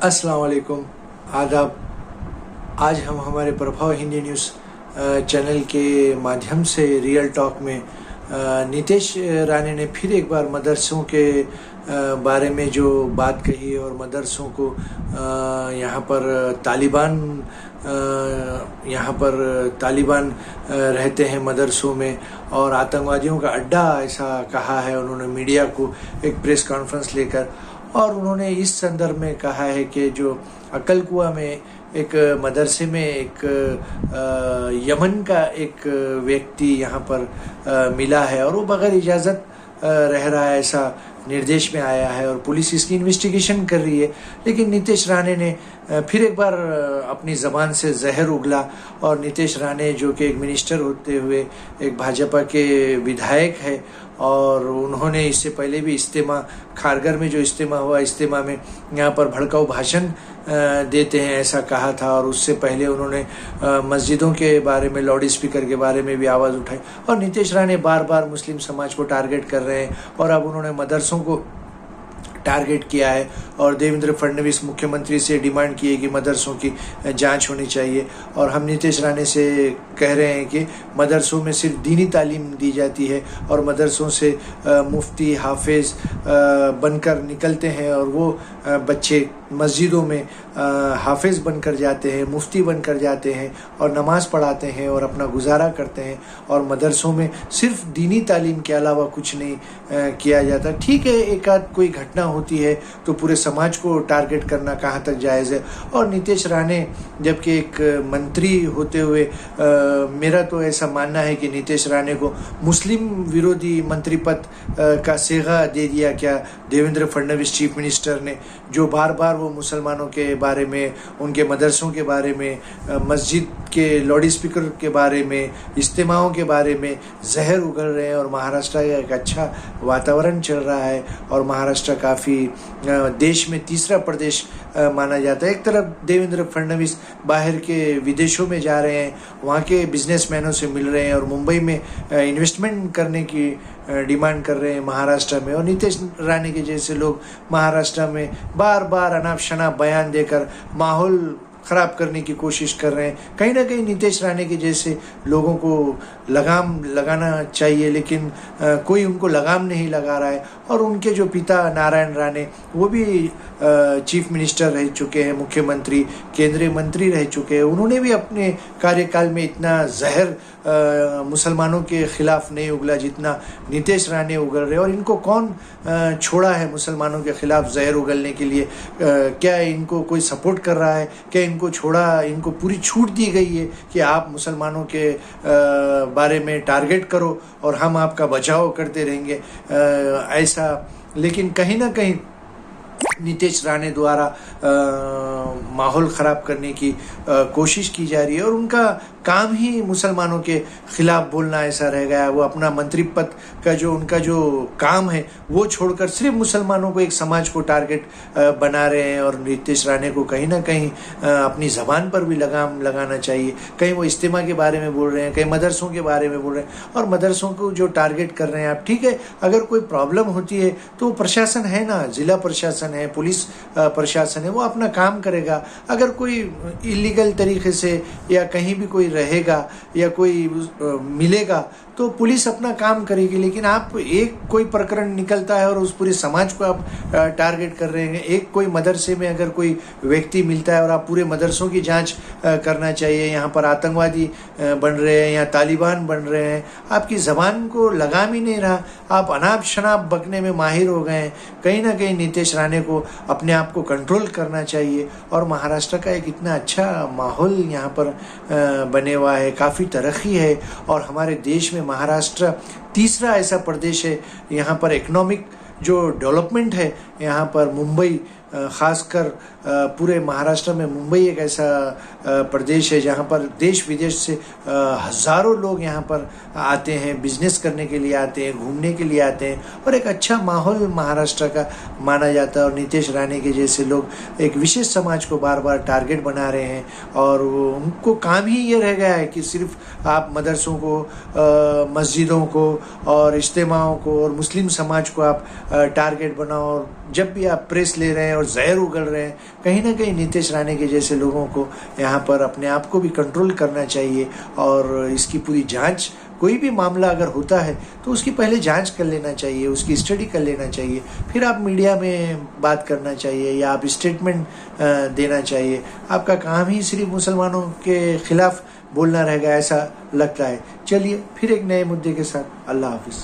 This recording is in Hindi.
अस्सलाम वालेकुम, आदाब। आज हम हमारे प्रभाव हिंदी न्यूज़ चैनल के माध्यम से रियल टॉक में नीतीश राणे ने फिर एक बार मदरसों के बारे में जो बात कही और मदरसों को यहाँ पर तालिबान रहते हैं मदरसों में और आतंकवादियों का अड्डा ऐसा कहा है उन्होंने मीडिया को एक प्रेस कॉन्फ्रेंस लेकर। और उन्होंने इस संदर्भ में कहा है कि जो अक्कलकुआ में एक मदरसे में एक यमन का एक व्यक्ति यहाँ पर मिला है और वो बगैर इजाज़त रह रहा है, ऐसा निर्देश में आया है और पुलिस इसकी इन्वेस्टिगेशन कर रही है। लेकिन नीतीश राणे ने फिर एक बार अपनी ज़बान से जहर उगला और नीतीश राणे जो कि एक मिनिस्टर होते हुए एक भाजपा के विधायक है और उन्होंने इससे पहले भी इज्तिमा खारगर में जो इज्तिमा हुआ, इज्तिमा में यहाँ पर भड़काऊ भाषण देते हैं ऐसा कहा था। और उससे पहले उन्होंने मस्जिदों के बारे में, लाउड स्पीकर के बारे में भी आवाज़ उठाई। और नीतीश राणे बार बार मुस्लिम समाज को टारगेट कर रहे हैं और अब उन्होंने मदरसों को टारगेट किया है और देवेंद्र फडणवीस मुख्यमंत्री से डिमांड की है कि मदरसों की जांच होनी चाहिए। और हम नीतीश राणे से कह रहे हैं कि मदरसों में सिर्फ दीनी तालीम दी जाती है और मदरसों से मुफ्ती हाफिज बनकर निकलते हैं और वो बच्चे मस्जिदों में हाफिज बनकर जाते हैं, मुफ्ती बनकर जाते हैं और नमाज़ पढ़ाते हैं और अपना गुजारा करते हैं। और मदरसों में सिर्फ दीनी तालीम के अलावा कुछ नहीं किया जाता। ठीक है, एक आध कोई घटना होती है तो पूरे समाज को टारगेट करना कहाँ तक जायज़ है। और नीतीश राणे जबकि एक मंत्री होते हुए मेरा तो ऐसा मानना है कि नीतीश राणे को मुस्लिम विरोधी मंत्री पद का सेगा दे दिया क्या देवेंद्र फडणवीस चीफ मिनिस्टर ने, जो बार बार वो मुसलमानों के बारे में, उनके मदरसों के बारे में, मस्जिद के लाउड स्पीकर के बारे में, इज्तिमाओं के बारे में जहर उगल रहे हैं। और महाराष्ट्र का एक अच्छा वातावरण चल रहा है और महाराष्ट्र काफ़ी देश में तीसरा प्रदेश माना जाता है। एक तरफ देवेंद्र फडणवीस बाहर के विदेशों में जा रहे हैं, वहाँ के बिजनेसमैनों से मिल रहे हैं और मुंबई में इन्वेस्टमेंट करने की डिमांड कर रहे हैं महाराष्ट्र में। और नीतीश राणे के जैसे लोग महाराष्ट्र में बार बार अनाप शनाप बयान देकर माहौल ख़राब करने की कोशिश कर रहे हैं। कहीं ना कहीं नीतीश राणे के जैसे लोगों को लगाम लगाना चाहिए, लेकिन कोई उनको लगाम नहीं लगा रहा है। और उनके जो पिता नारायण राणे वो भी चीफ मिनिस्टर रह चुके हैं, मुख्यमंत्री, केंद्रीय मंत्री रह चुके हैं। उन्होंने भी अपने कार्यकाल में इतना जहर मुसलमानों के खिलाफ नहीं उगला जितना नीतीश राणे उगल रहे। और इनको कौन छोड़ा है मुसलमानों के खिलाफ जहर उगलने के लिए? क्या इनको कोई सपोर्ट कर रहा है? क्या इनको छोड़ा, इनको पूरी छूट दी गई है कि आप मुसलमानों के बारे में टारगेट करो और हम आपका बचाव करते रहेंगे ऐसा? लेकिन कहीं ना कहीं नीतीश राणे द्वारा माहौल ख़राब करने की कोशिश की जा रही है और उनका काम ही मुसलमानों के ख़िलाफ़ बोलना ऐसा रह गया है। वो अपना मंत्री पद का जो उनका जो काम है वो छोड़कर सिर्फ मुसलमानों को, एक समाज को टारगेट बना रहे हैं। और नीतीश राणे को कहीं ना कहीं अपनी ज़बान पर भी लगाम लगाना चाहिए। कहीं वो इज्तिमा के बारे में बोल रहे हैं, कहीं मदरसों के बारे में बोल रहे हैं और मदरसों को जो टारगेट कर रहे हैं आप। ठीक है, अगर कोई प्रॉब्लम होती है तो प्रशासन है ना, जिला प्रशासन है, पुलिस प्रशासन है, वो अपना काम करेगा। अगर कोई इलीगल तरीके से या कहीं भी कोई रहेगा या कोई मिलेगा तो पुलिस अपना काम करेगी। लेकिन आप एक कोई प्रकरण निकलता है और उस पूरे समाज को आप टारगेट कर रहे हैं। एक कोई मदरसे में अगर कोई व्यक्ति मिलता है और आप पूरे मदरसों की जांच करना चाहिए, यहाँ पर आतंकवादी बन रहे हैं या तालिबान बन रहे हैं, आपकी ज़बान को लगाम ही नहीं रहा, आप अनाप शनाप बकने में माहिर हो गए हैं। कहीं ना कहीं नीतीश राणे को अपने आप को कंट्रोल करना चाहिए। और महाराष्ट्र का एक इतना अच्छा माहौल यहाँ पर बने हुआ है, काफ़ी तरक्की है और हमारे देश में महाराष्ट्र तीसरा ऐसा प्रदेश है। यहाँ पर इकोनॉमिक जो डेवलपमेंट है, यहाँ पर मुंबई ख़ासकर पूरे महाराष्ट्र में मुंबई एक ऐसा प्रदेश है जहाँ पर देश विदेश से हज़ारों लोग यहाँ पर आते हैं, बिजनेस करने के लिए आते हैं, घूमने के लिए आते हैं और एक अच्छा माहौल महाराष्ट्र का माना जाता है। और नीतीश राणे के जैसे लोग एक विशेष समाज को बार बार टारगेट बना रहे हैं और उनको काम ही ये रह गया है कि सिर्फ आप मदरसों को, मस्जिदों को और इज्तिमाओं को और मुस्लिम समाज को आप टारगेट बनाओ। और जब भी आप प्रेस ले रहे हैं और और जहर उगल रहे हैं। कहीं ना कहीं नीतीश राणे के जैसे लोगों को यहाँ पर अपने आप को भी कंट्रोल करना चाहिए और इसकी पूरी जांच, कोई भी मामला अगर होता है तो उसकी पहले जांच कर लेना चाहिए, उसकी स्टडी कर लेना चाहिए, फिर आप मीडिया में बात करना चाहिए या आप स्टेटमेंट देना चाहिए। आपका काम ही सिर्फ मुसलमानों के खिलाफ बोलना रहेगा, ऐसा लगता है। चलिए फिर एक नए मुद्दे के साथ, अल्लाह हाफिज़।